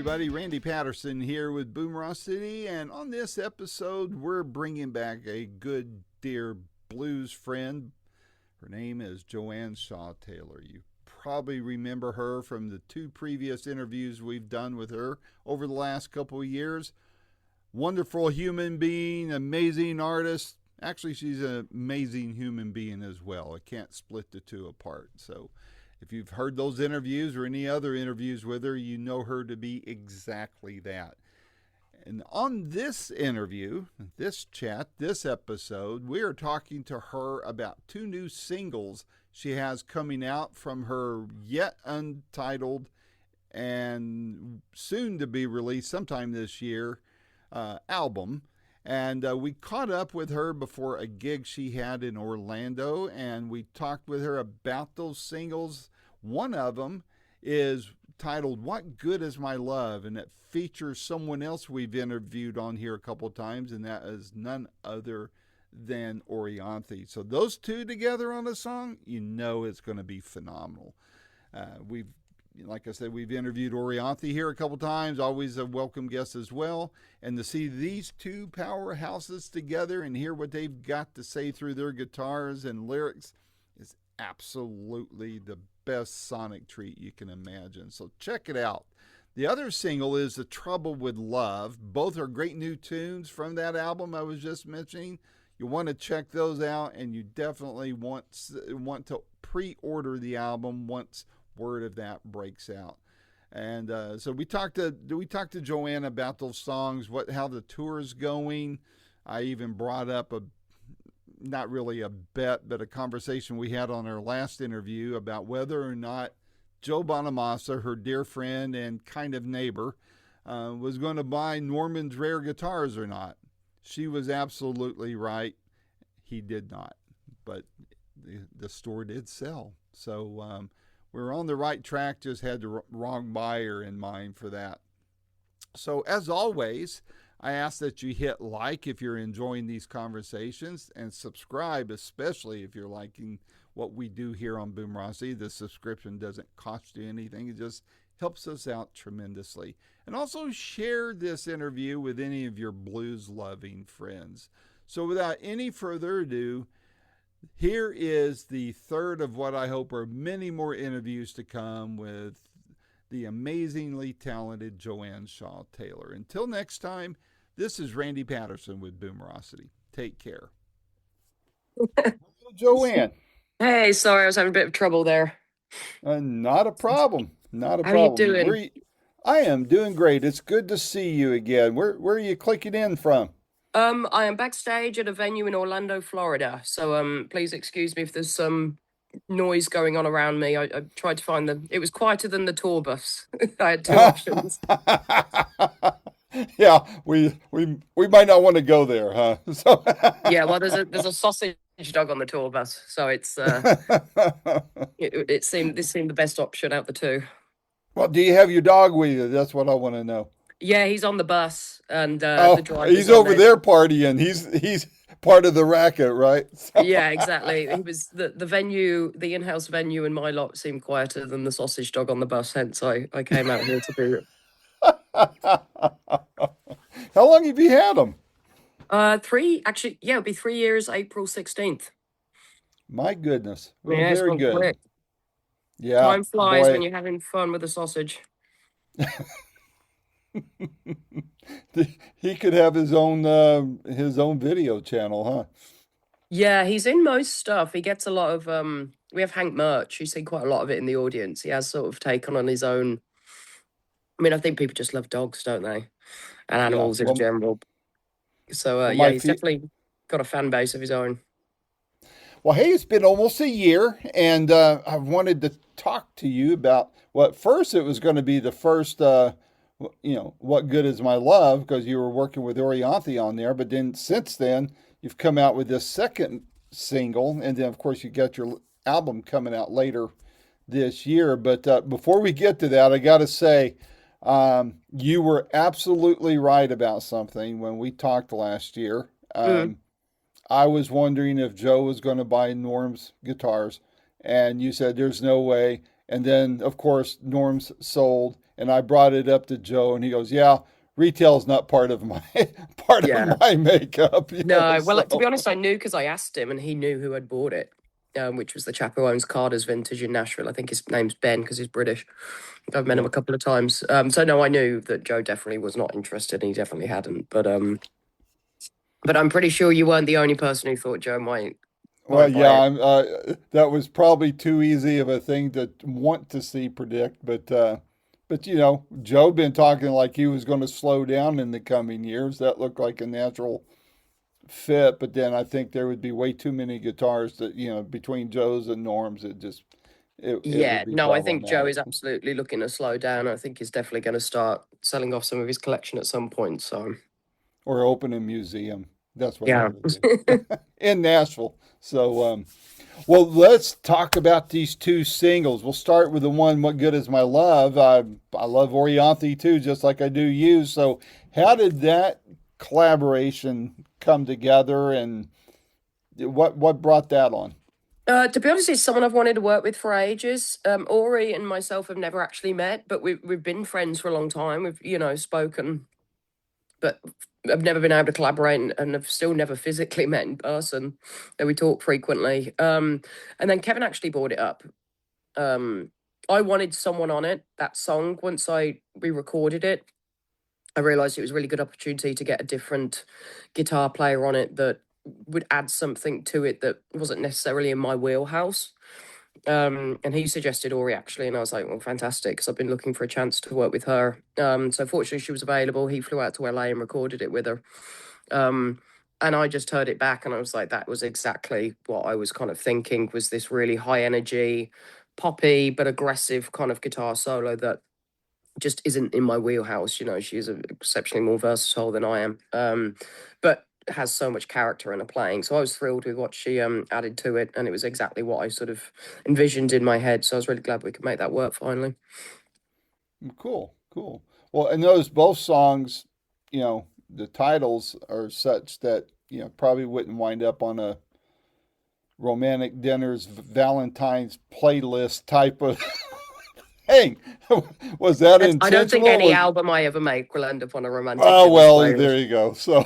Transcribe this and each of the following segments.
everybody. Randy Patterson here with Boomerocity, and on this episode, we're bringing back a good, dear blues friend. Her name is Joanne Shaw Taylor. You probably remember her from the two previous interviews we've done with her over the last couple of years. Wonderful human being, amazing artist. Actually, she's an amazing human being as well. I can't split the two apart. So if you've heard those interviews or any other interviews with her, you know her to be exactly that. And on this interview, this chat, this episode, we are talking to her about two new singles she has coming out from her yet untitled and soon to be released sometime this year album. And we caught up with her before a gig she had in Orlando, and we talked with her about those singles. One of them is titled What Good Is My Love, and it features someone else we've interviewed on here a couple of times, and that is none other than Orianthi. So those two together on a song, you know it's going to be phenomenal. Like I said, we've interviewed Orianthi here a couple times, always a welcome guest as well. And to see these two powerhouses together and hear what they've got to say through their guitars and lyrics is absolutely the best sonic treat you can imagine. So check it out. The other single is The Trouble with Love. Both are great new tunes from that album I was just mentioning. You want to check those out, and you definitely want to pre-order the album once word of that breaks out. And so we talked to Joanne about those songs, how the tour is going. I even brought up not really a bet, but a conversation we had on our last interview about whether or not Joe Bonamassa, her dear friend and kind of neighbor, was going to buy Norman's rare guitars or not. She was absolutely right. He did not, but the store did sell. So we're on the right track, just had the wrong buyer in mind for that. So as always, I ask that you hit like if you're enjoying these conversations, and subscribe, especially if you're liking what we do here on Boomerocity. The subscription doesn't cost you anything. It just helps us out tremendously. And also share this interview with any of your blues-loving friends. So without any further ado, here is the third of what I hope are many more interviews to come with the amazingly talented Joanne Shaw Taylor. Until next time, this is Randy Patterson with Boomerocity. Take care. Joanne. Hey, sorry, I was having a bit of trouble there. Not a problem. Not a How are you problem. doing? I am doing great. It's good to see you again. Where are you clicking in from? I am backstage at a venue in Orlando, Florida. So please excuse me if there's some noise going on around me. I tried to find it was quieter than the tour bus. I had two options. Yeah, we might not want to go there, huh? So Yeah, well, there's a sausage dog on the tour bus, so it's this seemed the best option out the two. Well, do you have your dog with you? That's what I want to know. Yeah, he's on the bus, and the Oh, driver's he's on over there partying. He's part of the racket, right? So. Yeah, exactly. It was the venue, the in-house venue in my lot seemed quieter than the sausage dog on the bus, hence I came out here to do it. How long have you had him? Actually, yeah, it'll be 3 years, April 16th. My goodness. Well, Yeah, it's very gone good. quick. Yeah. Time flies boy. when you're having fun with a sausage. He could have his own video channel, huh? Yeah, he's in most stuff. He gets a lot of we have Hank merch. You see quite a lot of it in the audience. He has sort of taken on his own. I mean, I think people just love dogs, don't they? And animals in general. So yeah, he's definitely got a fan base of his own. Well, hey, it's been almost a year, and I wanted to talk to you about first it was going to be the first, What Good Is My Love, because you were working with Orianthi on there, but then since then, you've come out with this second single, and then, of course, you got your album coming out later this year. But before we get to that, I got to say, you were absolutely right about something when we talked last year. I was wondering if Joe was going to buy Norm's guitars, and you said there's no way. And then, of course, Norm's sold, And I brought it up to Joe, and he goes, "Yeah, retail's not part of my part Yeah. of my makeup." No, well, to be So honest, I knew because I asked him and he knew who had bought it, which was the chap who owns Carter's Vintage in Nashville. I think his name's Ben because he's British. I've met him yeah. a couple of times. So no, I knew that Joe definitely was not interested and he definitely hadn't. But I'm pretty sure you weren't the only person who thought Joe Well, might yeah, buy it. that was probably too easy of a thing to want to see predict, but Joe been talking like he was going to slow down in the coming years. That looked like a natural fit, but then I think there would be way too many guitars that between Joe's and Norm's, it would Yeah, be no, I think Joe problematic. is absolutely looking to slow down. I think he's definitely going to start selling off some of his collection at some point. So Or open a museum. That's what I yeah. would do in Nashville. So, well, let's talk about these two singles. We'll start with the one, "What Good Is My Love." I love Orianthi too, just like I do you. So, how did that collaboration come together, and what brought that on? To be honest, he's someone I've wanted to work with for ages. Ori and myself have never actually met, but we've been friends for a long time. We've spoken, but I've never been able to collaborate and have still never physically met in person. Though we talk frequently. And then Kevin actually brought it up. Um, I wanted someone on it. That song once I re-recorded it, I realized it was a really good opportunity to get a different guitar player on it that would add something to it that wasn't necessarily in my wheelhouse. And he suggested Ori actually, and I was like, well, fantastic, because I've been looking for a chance to work with her. So fortunately, she was available. He flew out to LA and recorded it with her. Um, and I just heard it back, and I was like, that was exactly what I was kind of thinking. Was this really high energy, poppy but aggressive kind of guitar solo that just isn't in my wheelhouse. She's exceptionally more versatile than I am, but has so much character in her playing. So I was thrilled with what she added to it, and it was exactly what I sort of envisioned in my head. So I was really glad we could make that work finally. Cool, cool. Well, and those both songs, the titles are such that probably wouldn't wind up on a romantic dinners Valentine's playlist type of thing. Was that I don't think intentional? any Was album I ever make will end up on a romantic Oh dinners well, there playlist. you go. So,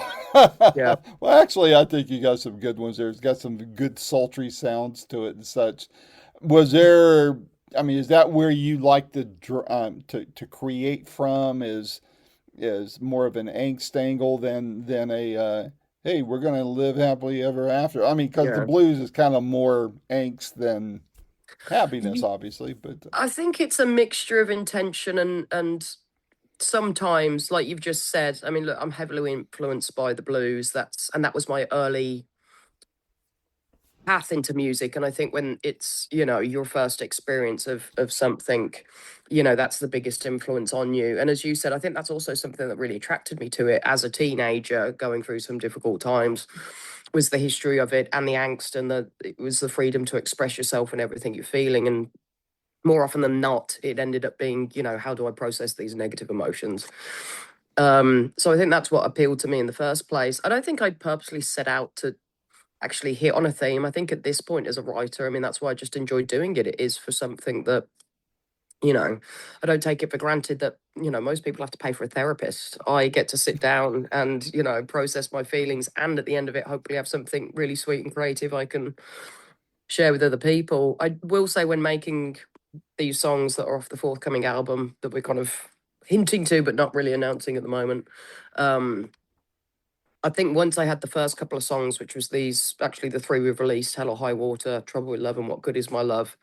Yeah. well, actually, I think you got some good ones there. It's got some good sultry sounds to it and such. Was there? I mean, is that where you like to create from? Is more of an angst angle than a hey, we're gonna live happily ever after. I mean, because the Yeah. blues is kind of more angst than happiness, obviously. But I think it's a mixture of intention and sometimes, like you've just said, I mean, look, I'm heavily influenced by the blues. That was my early path into music. And I think when it's, your first experience of something, that's the biggest influence on you. And as you said, I think that's also something that really attracted me to it as a teenager going through some difficult times, was the history of it and the angst, and it was the freedom to express yourself and everything you're feeling. And more often than not, it ended up being, how do I process these negative emotions? So I think that's what appealed to me in the first place. I don't think I purposely set out to actually hit on a theme. I think at this point as a writer, I mean, that's why I just enjoy doing it. It is for something that, you know, I don't take it for granted that, most people have to pay for a therapist. I get to sit down and, process my feelings, and at the end of it, hopefully have something really sweet and creative I can share with other people. I will say, when making these songs that are off the forthcoming album that we're kind of hinting to but not really announcing at the moment, um, I think once I had the first couple of songs, which was these, actually the three we've released, Hell or High Water, Trouble with Love, and What Good Is My Love,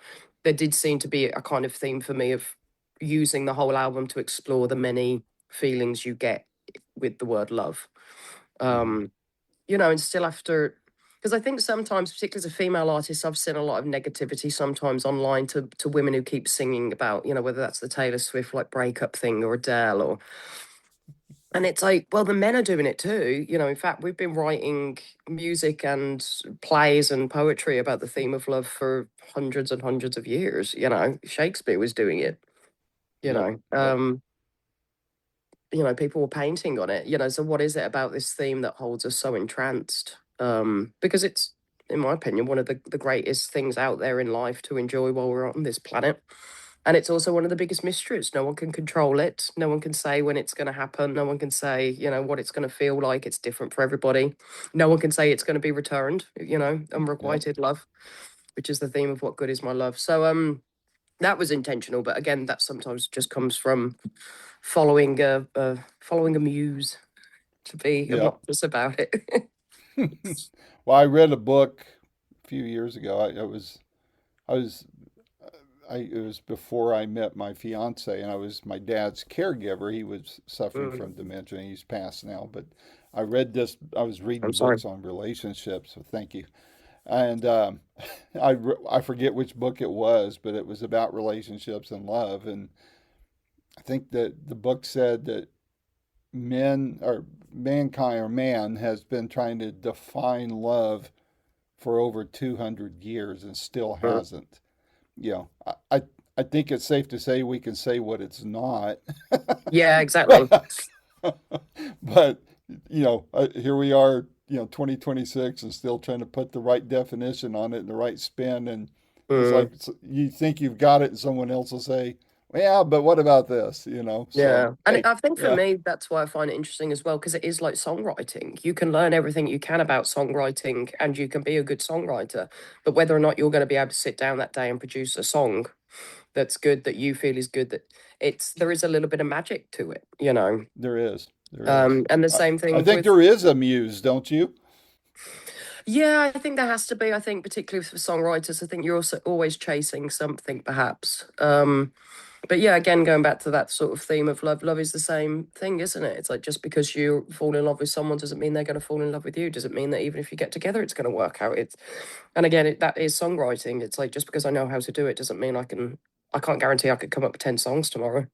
there did seem to be a kind of theme for me of using the whole album to explore the many feelings you get with the word love. mhm. Um, and still after, because I think sometimes, particularly as a female artist, I've seen a lot of negativity sometimes online to women who keep singing about, whether that's the Taylor Swift like breakup thing or Adele, or and it's like, well, the men are doing it too. In fact, we've been writing music and plays and poetry about the theme of love for hundreds and hundreds of years. Shakespeare was doing it. You Yep, know, yep. um, people were painting on it. So what is it about this theme that holds us so entranced? Because it's, in my opinion, one of the greatest things out there in life to enjoy while we're on this planet. And it's also one of the biggest mysteries. No one can control it. No one can say when it's going to happen. No one can say, what it's going to feel like. It's different for everybody. No one can say it's going to be returned, Yep. unrequited love, which is the theme of What Good Is My Love. So that was intentional, but again, that sometimes just comes from following a muse, to be Yep. obnoxious about it. Well, I read a book a few years ago. I was it was before I met my fiance, and I was my dad's caregiver. He was suffering from Mm, dementia. He's passed now, but I read this. I was I'm reading sorry. books on relationships. So thank you. And I forget which book it was, but it was about relationships and love. And I think that the book said that men or mankind or man has been trying to define love for over 200 years and still Mm. hasn't. You know, I think it's safe to say we can say what it's not. Yeah, exactly. but, but here we are, 2026 and still trying to put the right definition on it and the right spin. And it's like Mm. you think you've got it, and someone else will say, well, yeah, but what about this? So, Yeah. And hey, I think for yeah, me, that's why I find it interesting as well, because it is like songwriting. You can learn everything you can about songwriting and you can be a good songwriter. But whether or not you're going to be able to sit down that day and produce a song that's good, that you feel is good, that there is a little bit of magic to it. there is. There is. And the I, same I thing think with, there is a muse, don't you? yeah, I think there has to be. I think particularly for songwriters, I think you're also always chasing something, perhaps. But yeah, again, going back to that sort of theme of love, love is the same thing, isn't it? It's like just because you fall in love with someone doesn't mean they're going to fall in love with you. Doesn't mean that even if you get together, it's going to work out. And again, that is songwriting. It's like just because I know how to do it doesn't mean I can't guarantee I could come up with 10 songs tomorrow.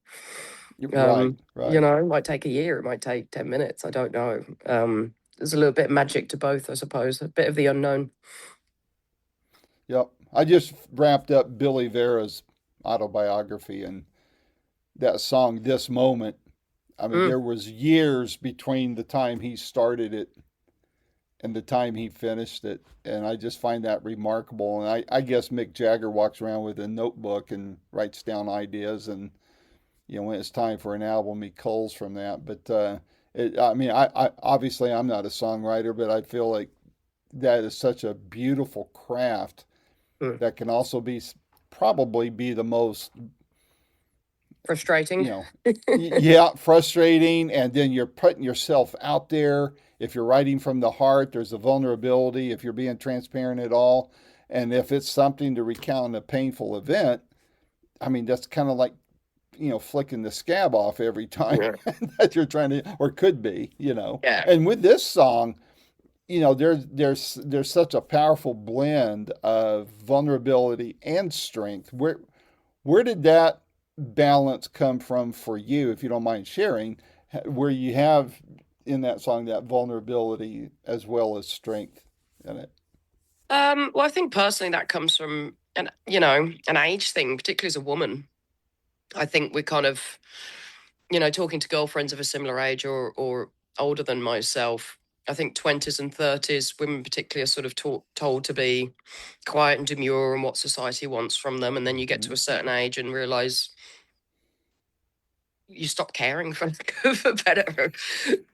Right, right. It might take a year, it might take 10 minutes. I don't know. There's a little bit of magic to both, I suppose, a bit of the unknown. Yep. I just wrapped up Billy Vera's autobiography, and that song, This Moment. I mean, Mm, there was years between the time he started it and the time he finished it. And I just find that remarkable. And I guess Mick Jagger walks around with a notebook and writes down ideas. And, when it's time for an album, he culls from that. But I mean, I obviously I'm not a songwriter, but I feel like that is such a beautiful craft mm. that can also probably be the most, you Frustrating. know, yeah, frustrating. And then you're putting yourself out there. If you're writing from the heart, there's a vulnerability. If you're being transparent at all, and if it's something to recount a painful event, I mean, that's kind of like, flicking the scab off every time Yeah. that you're trying to, or could be. Yeah. And with this song, there's such a powerful blend of vulnerability and strength. Where did that balance come from for you, if you don't mind sharing, where you have in that song that vulnerability as well as strength in it? Well, I think personally that comes from an age thing, particularly as a woman. I think we're kind of, talking to girlfriends of a similar age or older than myself. I think 20s and 30s, women particularly are sort of told to be quiet and demure and what society wants from them. And then you get to Hmm. a certain age and realize you stop caring, for lack of a better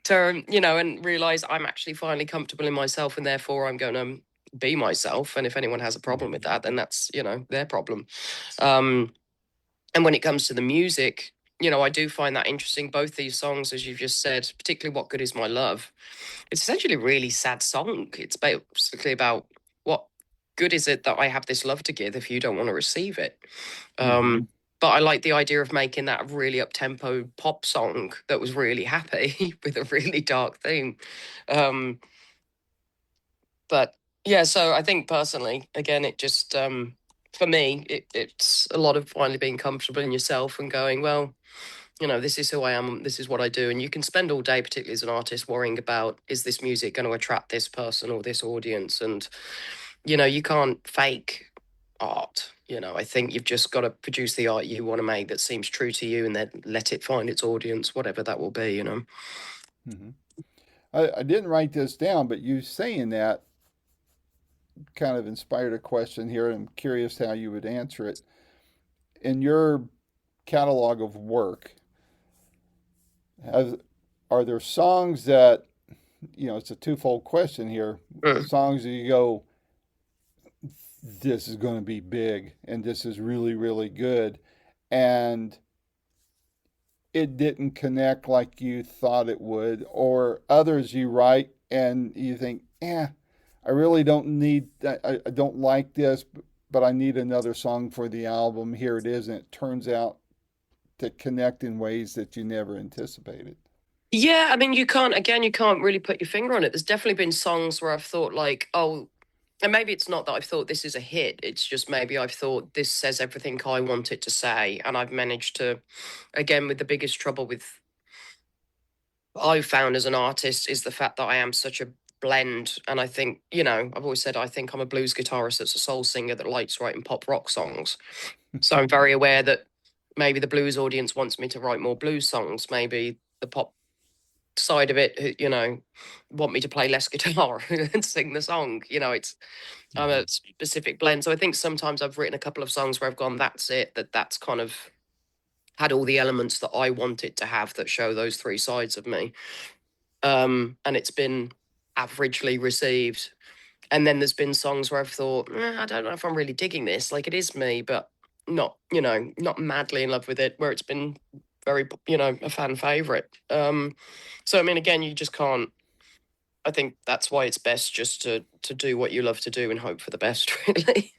term, and realize I'm actually finally comfortable in myself and therefore I'm going to be myself. And if anyone has a problem with that, then that's, their problem. Um, and when it comes to the music, I do find that interesting. Both these songs, as you've just said, particularly What Good Is My Love, it's essentially a really sad song. It's basically about what good is it that I have this love to give if you don't want to receive it. Hmm. But I like the idea of making that a really up-tempo pop song that was really happy with a really dark theme. Um, but yeah, so I think personally, again, it just for me, it's a lot of finally being comfortable in yourself and going, well, this is who I am, this is what I do. And you can spend all day, particularly as an artist, worrying about, is this music going to attract this person or this audience? And, you can't fake art. I think you've just got to produce the art you want to make that seems true to you and then let it find its audience, whatever that will be. Hmm. I didn't write this down, but you saying that kind of inspired a question here. I'm curious how you would answer it. in your catalog of work, has, are there songs that, it's a twofold question here. Mm. Songs that you go, this is going to be big and this is really, really good. And it didn't connect like you thought it would, or others you write and you think, I really don't need, I don't like this, but I need another song for the album. Here it is. And it turns out to connect in ways that you never anticipated. Yeah, I mean, you can't really put your finger on it. There's definitely been songs where I've thought, like, oh, and maybe it's not that I've thought this is a hit. It's just maybe I've thought this says everything I want it to say. And I've managed to, again, with the biggest trouble with I've found as an artist is the fact that I am such a blend. And I think, I've always said I think I'm a blues guitarist that's a soul singer that likes writing pop rock songs. So I'm very aware that maybe the blues audience wants me to write more blues songs. Maybe the pop side of it, want me to play less guitar and sing the song. I'm Mm-hmm. a specific blend. So I think sometimes I've written a couple of songs where I've gone, that's it, that's kind of had all the elements that I want it to have that show those three sides of me. And it's been averagely received. And then there's been songs where I've thought, I don't know if I'm really digging this. Like, it is me, but not madly in love with it, where it's been very, a fan favorite. So, I mean, again, you just can't, I think that's why it's best just to do what you love to do and hope for the best, really,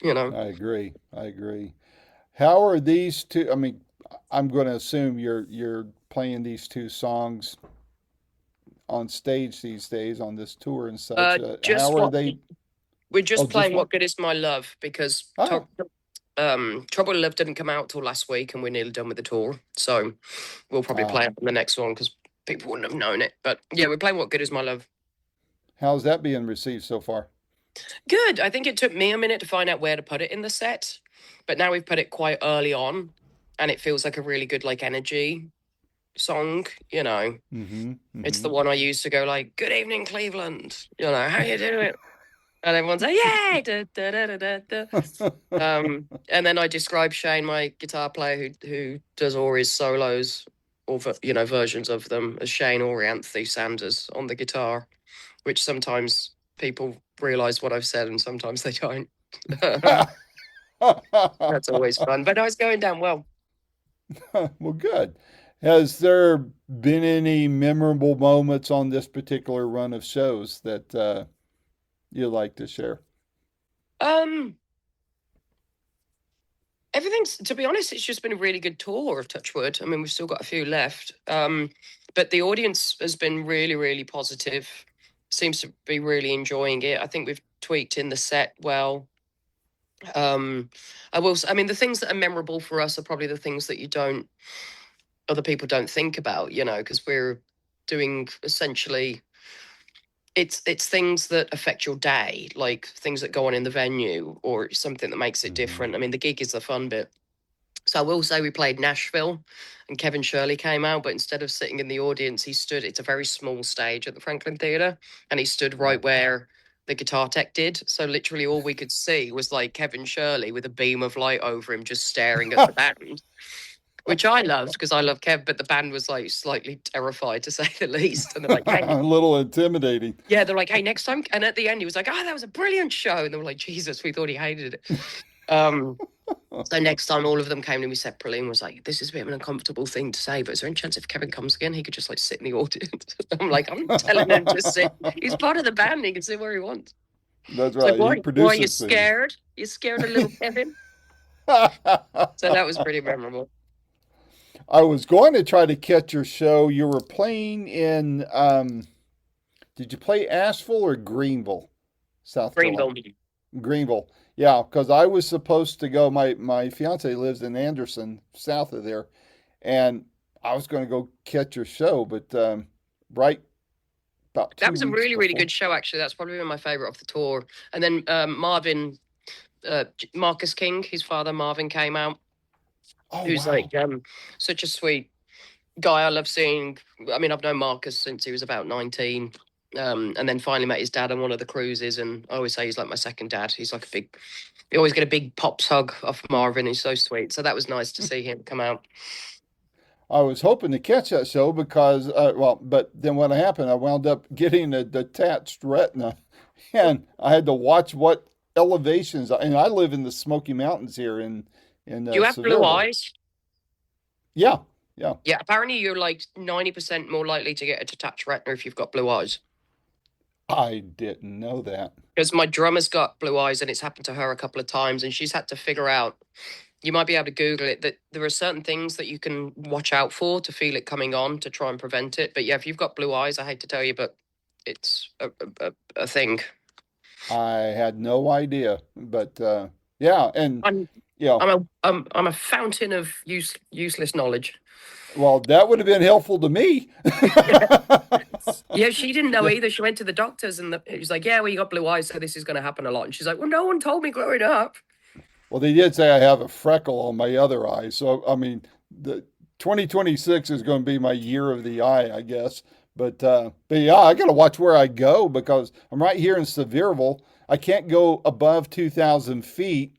I agree. I agree. How are these two? I mean, I'm going to assume you're playing these two songs on stage these days on this tour and such. How Just are what they? we're Oh, just just playing one. What Good Is My Love because Oh, Trouble in Love didn't come out till last week and we're nearly done with the tour. So we'll probably ah, play it on the next one because people wouldn't have known it. But yeah, we're playing What Good Is My Love. how's that being received so far? Good. I think it took me a minute to find out where to put it in the set, but now we've put it quite early on and it feels like a really good like energy song, Mm-hmm. It's Mm-hmm. the one I used to go like, "Good evening, Cleveland." How you doing? And everyone's like, "Yay!" Da, da, da, da, da, da. And then I describe Shane, my guitar player, who does all his solos or versions of them, as Shane Orianthi Sanders on the guitar, which sometimes people realise what I've said and sometimes they don't. That's always fun, but no, it's going down well. Well, good. Has there been any memorable moments on this particular run of shows that you'd like to share? Um, Everything's, to be honest, it's just been a really good tour of Touchwood. I mean, we've still got a few left. But the audience has been really, really positive. Seems to be really enjoying it. I think we've tweaked in the set well. Um, I mean, the things that are memorable for us are probably the things that other people don't think about, because we're doing essentially, it's things that affect your day, like things that go on in the venue or something that makes it Mm-hmm. different. I mean, the gig is the fun bit. So I will say we played Nashville and Kevin Shirley came out, but instead of sitting in the audience, he stood, it's a very small stage at the Franklin Theatre, and he stood right Right. where the guitar tech did. So literally all we could see was like Kevin Shirley with a beam of light over him, just staring at the band, which I loved because I love Kev, but the band was like slightly terrified to say the least. And they're like, hey, A little intimidating. yeah, they're like, hey, next time. And at the end, he was like, oh, that was a brilliant show. And they were like, Jesus, we thought he hated it. Um, So next time all of them came to me separately and was like, this is a bit of an uncomfortable thing to say, but is there any chance if Kevin comes again, he could just like sit in the audience? I'm like, I'm not telling him to sit. He's part of the band. He can sit where he wants. That's It's like, right. He why are you produces things. scared? You're scared of little Kevin? So that was pretty memorable. I was going to try to catch your show. You were playing in, did you play Asheville or Greenville, South Carolina? Greenville. Greenville. Yeah, because I was supposed to go. My fiance lives in Anderson, south of there, and I was going to go catch your show, but right about That two was a weeks really, really before. good show, actually. That's probably been my favorite off the tour. And then Marcus King, his father Marvin, came out, Oh who's like wow! such a sweet guy I love seeing. I mean, I've known Marcus since he was about 19. And then finally met his dad on one of the cruises. And I always say he's like my second dad. He's like a big You always get a big pops hug off Marvin. He's so sweet. So that was nice to see him come out. I was hoping to catch that show because, but then what happened, I wound up getting a detached retina and I had to watch what elevations, and I live in the Smoky Mountains here in Do you have blue Sevierville. eyes? Yeah, yeah. Yeah, apparently you're like 90% more likely to get a detached retina if you've got blue eyes. I didn't know that. Because my drummer's got blue eyes and it's happened to her a couple of times, and she's had to figure out, you might be able to Google it, that there are certain things that you can watch out for to feel it coming on to try and prevent it. But yeah, if you've got blue eyes, I hate to tell you, but it's a thing. I had no idea, but yeah, and I'm you know, I'm a fountain of useless knowledge. well, that would have been helpful to me. Yeah, she didn't know Yeah. either. She went to the doctors and it was like, yeah, well, you got blue eyes, so this is going to happen a lot. And she's like, well, no one told me growing up. Well, they did say I have a freckle on my other eye, so I mean, the 2026 is going to be my year of the eye, I guess. But yeah, I got to watch where I go because I'm right here in Sevierville. I can't go above 2,000 feet.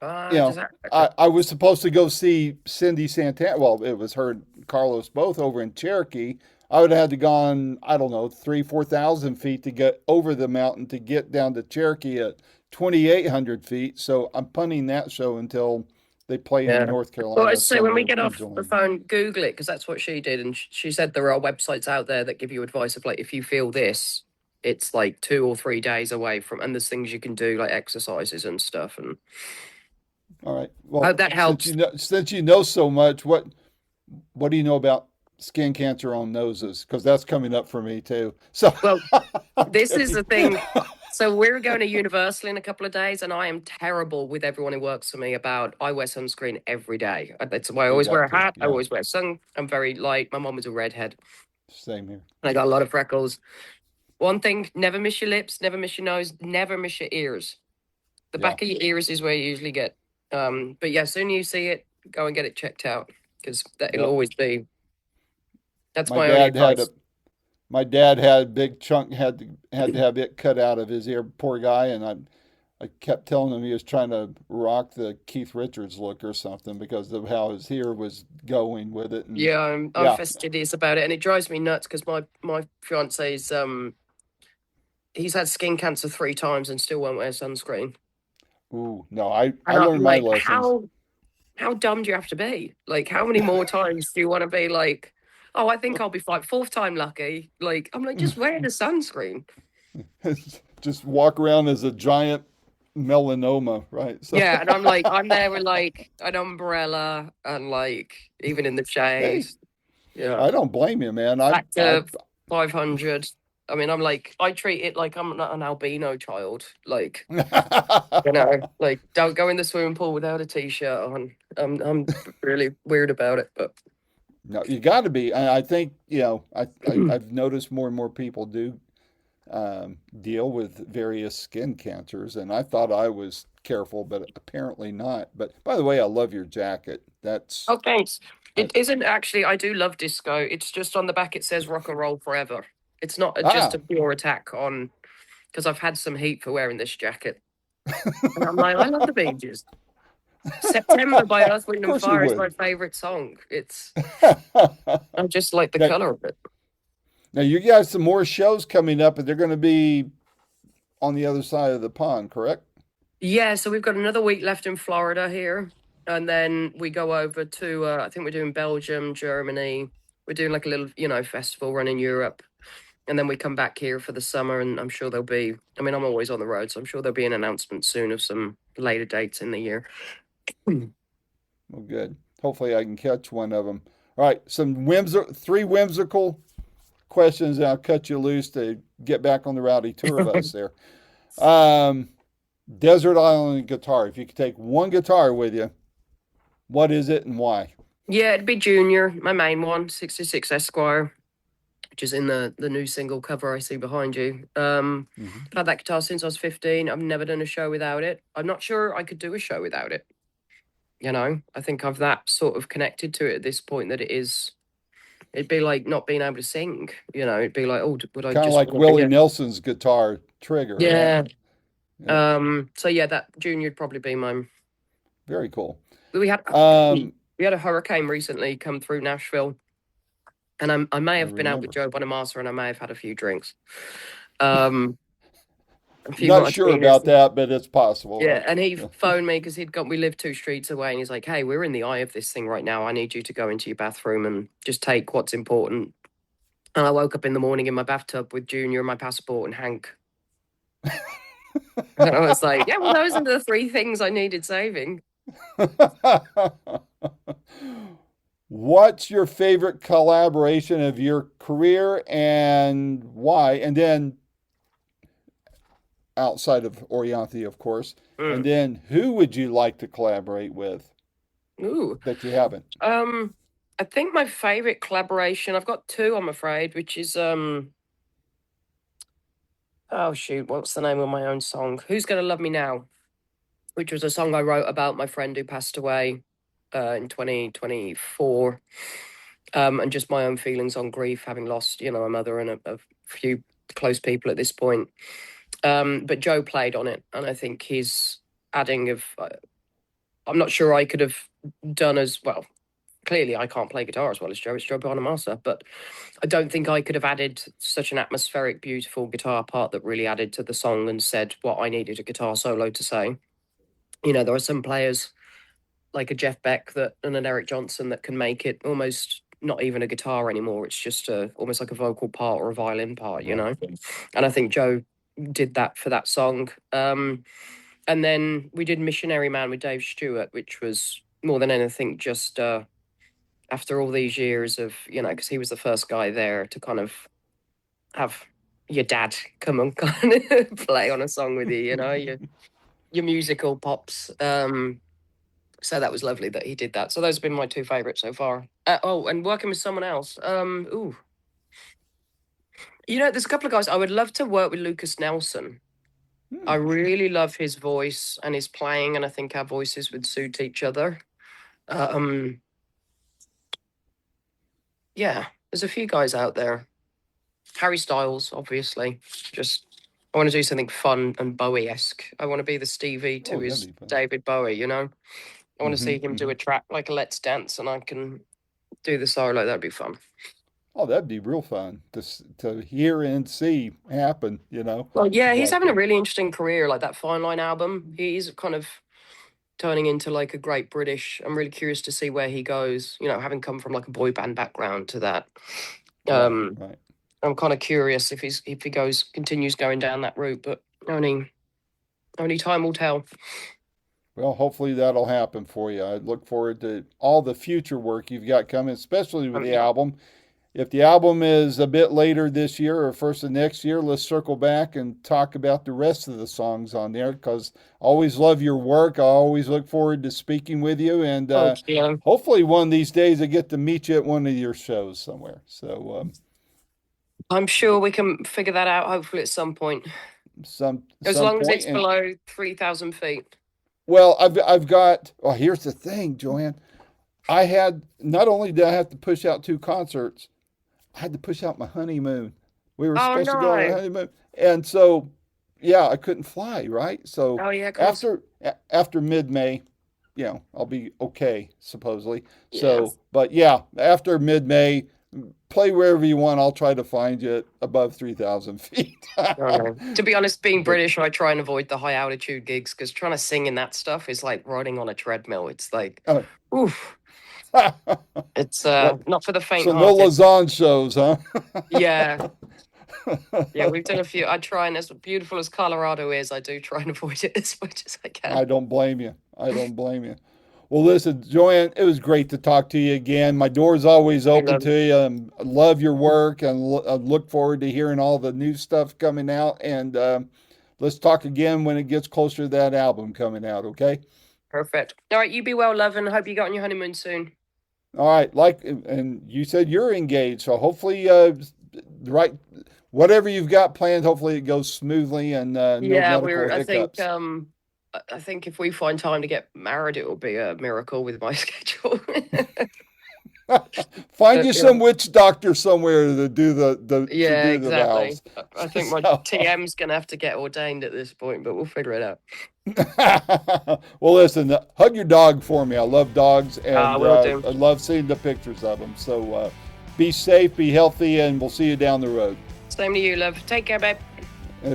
You Does know, that? I was supposed to go see Cindy Santana. Well, it was her and Carlos both over in Cherokee. I would have had to gone, I don't know, 4,000 feet to get over the mountain to get down to Cherokee at 2,800 feet. So I'm punting that show until they play in Yeah. North Well, I Carolina say when we somewhere get in off the July. phone, Google it because that's what she did, and she said there are websites out there that give you advice of like if you feel this, it's like 2 or 3 days away from, and there's things you can do like exercises and stuff, and All right. I Well, hope that helps. since you know so much, what do you know about skin cancer on noses? Because that's coming up for me too. So Well, I'm this is kidding. the thing. So we're going to Universal in a couple of days, and I am terrible with everyone who works for me about I wear sunscreen every day. That's why I You always wear got a to. hat. I Yeah. always wear sun. I'm very light. My mom was a redhead, Same here. and I got a lot of freckles. One thing: never miss your lips, never miss your nose, never miss your ears. The Yeah. back of your ears is where you usually get. But yeah, soon you see it, go and get it checked out because it'll Yep. always be. That's My my only dad had a advice. my dad had a big chunk had to have it cut out of his ear. Poor guy, and I kept telling him he was trying to rock the Keith Richards look or something because of how his ear was going with it. And Yeah, I'm yeah, fastidious about it, and it drives me nuts because my fiance's he's had skin cancer 3 times and still won't wear sunscreen. ooh, no, I And I'm learned my like, lessons. how dumb do you have to be? Like, how many more times do you want to be like, oh, I think I'll be fine. Fourth time lucky. Like, I'm like, just wear the sunscreen. Just walk around as a giant melanoma, right? So Yeah, and I'm like, I'm there with like an umbrella and like even in the shade. hey, Yeah. I don't blame you, man. Factor 500. I mean, I'm like, I treat it like I'm not an albino child. Like, like don't go in the swimming pool without a t-shirt on. I'm really weird about it, but No, you got to be. I think, I've noticed more and more people do deal with various skin cancers, and I thought I was careful, but apparently not. But by the way, I love your jacket. oh, thanks. I, It isn't actually. I do love disco. It's just on the back. It says rock and roll forever. It's not just ah, a pure attack on because I've had some heat for wearing this jacket, and I'm like, I love the Bee Gees. September by Earth, of Wind and course you Fire is my would. favorite song. I just like the Now, color of it. now you got some more shows coming up, and they're going to be on the other side of the pond, correct? Yeah, so we've got another week left in Florida here, and then we go over to I think we're doing Belgium, Germany. We're doing like a little, festival run in Europe, and then we come back here for the summer. And I'm sure there'll be. I mean, I'm always on the road, so I'm sure there'll be an announcement soon of some later dates in the year. Well, good. Hopefully, I can catch one of them. All right, three whimsical questions, and I'll cut you loose to get back on the rowdy tour bus there. Um, Desert Island guitar. If you could take one guitar with you, what is it and why? Yeah, it'd be Junior, my main one, 66 Esquire, which is in the new single cover I see behind you. Hmm. I've had that guitar since I was 15. I've never done a show without it. I'm not sure I could do a show without it. I think I've that sort of connected to it at this point that it'd be like not being able to sing. It'd be like, oh, would I Kind of just like want to be Willie a, Nelson's guitar trigger, right? yeah, Yeah. So yeah, that Junior would probably be mine. Very cool. We had Um, we had a hurricane recently come through Nashville, and I may I have been out with remember. Joe Bonamassa, and I may have had a few drinks, um, a few Not sure martinis. about that, but it's possible. Yeah, and he Huh? phoned me because we lived 2 streets away, and he's like, "Hey, we're in the eye of this thing right now. I need you to go into your bathroom and just take what's important." And I woke up in the morning in my bathtub with Junior, my passport, and Hank. And I was like, "Yeah, well, those are the 3 things I needed saving." What's your favorite collaboration of your career and why? And then outside of Orianthi, of course. And Mm. then who would you like to collaborate with Ooh, that you haven't? um, I think my favorite collaboration. I've got two, I'm afraid, which is oh shoot, what's the name of my own song? Who's Gonna Love Me Now? Which was a song I wrote about my friend who passed away in 2024. And just my own feelings on grief, having lost, a mother and a few close people at this point. But Joe played on it, and I think his adding of, I'm not sure I could have done as well. Clearly, I can't play guitar as well as Joe. It's Joe Bonamassa, but I don't think I could have added such an atmospheric, beautiful guitar part that really added to the song and said what I needed a guitar solo to say. There are some players like a Jeff Beck and an Eric Johnson that can make it almost not even a guitar anymore. It's just almost like a vocal part or a violin part, Right. And I think Joe did that for that song. And then we did Missionary Man with Dave Stewart, which was more than anything just after all these years of, because he was the first guy there to kind of have your dad come and kind of play on a song with you, your musical pops. So that was lovely that he did that. So those have been my two favorites so far. And working with someone else. There's a couple of guys. I would love to work with Lucas Nelson. I Hmm. really love his voice and his playing, and I think our voices would suit each other. Yeah, there's a few guys out there. Harry Styles, obviously. Just I want to do something fun and Bowie-esque. I want to be the Stevie to Oh, that'd his be fun. David Bowie, I want to see him do Hmm. a track like a Let's Dance, and I can do the solo. That'd be fun. Oh, that'd be real fun to hear and see happen, Well, yeah, he's But having a really interesting career. Like that Fine Line album, he's kind of turning into like a great British. I'm really curious to see where he goes. Having come from like a boy band background to that. right, Um, right. I'm kind of curious if he continues going down that route, but only time will tell. Well, hopefully that'll happen for you. I look forward to all the future work you've got coming, especially with the Yeah, album. If the album is a bit later this year or first of next year, let's circle back and talk about the rest of the songs on there because I always love your work. I always look forward to speaking with you. And thank you. hopefully one of these days I get to meet you at one of your shows somewhere. So, I'm sure we can figure that out. Hopefully, at some point, as some long as point. it's And below 3,000 feet. well, I've got. Well, here's the thing, Joanne. I had not only did I have to push out 2 concerts, I had to push out my honeymoon. We were Oh supposed to go on a no! honeymoon, and so yeah, I couldn't fly. Right, so Oh yeah, of course. after mid May, I'll be okay supposedly. Yeah. So, but yeah, after mid May, play wherever you want. I'll try to find you above 3,000 feet. Okay. To be honest, being But British, I try and avoid the high altitude gigs because trying to sing in that stuff is like riding on a treadmill. It's like, uh, oof. It's what? not for the So no faint-hearted. Lausanne shows, huh? Yeah, yeah, we've done a few. I try and as beautiful as Colorado is, I do try and avoid it as much as I can. I don't blame you. I don't blame you. Well, listen, Joanne, it was great to talk to you again. My door's always I open love to you. I love your work and I look forward to hearing all the new stuff coming out. And let's talk again when it gets closer to that album coming out, okay? Perfect. All right, you be well, love, and hope you go on your honeymoon soon. All right, and you said you're engaged, so hopefully, right, whatever you've got planned, hopefully it goes smoothly and no Yeah, medical hiccups. I think if we find time to get married, it will be a miracle with my schedule. Find But, you yeah. some witch doctor somewhere to do the Yeah, the exactly. vows. I think my So- TM's gonna have to get ordained at this point, but we'll figure it out. Well, listen, hug your dog for me. I love dogs, I and will do. I love seeing the pictures of them. So be safe, be healthy, and we'll see you down the road. Same to you, love. Take care, babe.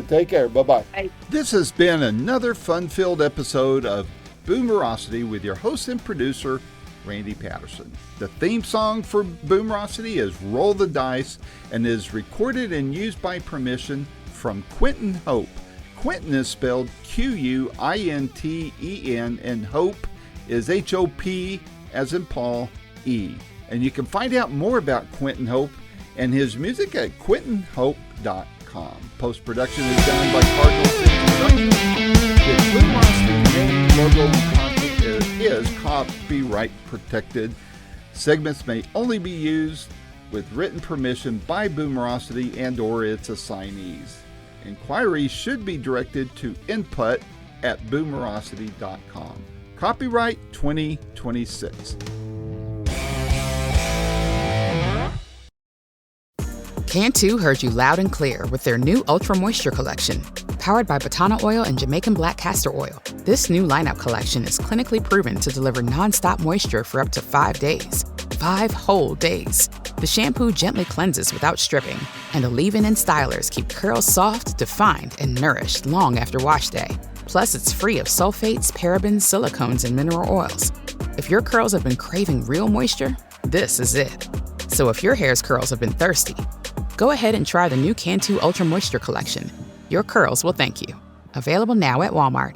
Take care. Bye-bye. Bye. This has been another fun-filled episode of Boomerocity with your host and producer, Randy Patterson. The theme song for Boomerocity is Roll the Dice and is recorded and used by permission from Quentin Hope. Quentin is spelled Quinten, and Hope is Hop as in Paul, E. And you can find out more about Quentin Hope and his music at quintenhope.com. Post-production is done by Cardinal City Production. The Boomerocity name, logo, content is copyright protected. Segments may only be used with written permission by Boomerocity and or its assignees. Inquiries should be directed to input@boomerocity.com. Copyright 2026. Cantu heard you loud and clear with their new Ultra Moisture collection. Powered by Botana Oil and Jamaican Black Castor Oil, this new lineup collection is clinically proven to deliver nonstop moisture for up to 5 days. 5 whole days. The shampoo gently cleanses without stripping, and the leave-in and stylers keep curls soft, defined, and nourished long after wash day. Plus, it's free of sulfates, parabens, silicones, and mineral oils. If your curls have been craving real moisture, this is it. So if your hair's curls have been thirsty, go ahead and try the new Cantu Ultra Moisture collection. Your curls will thank you. Available now at Walmart.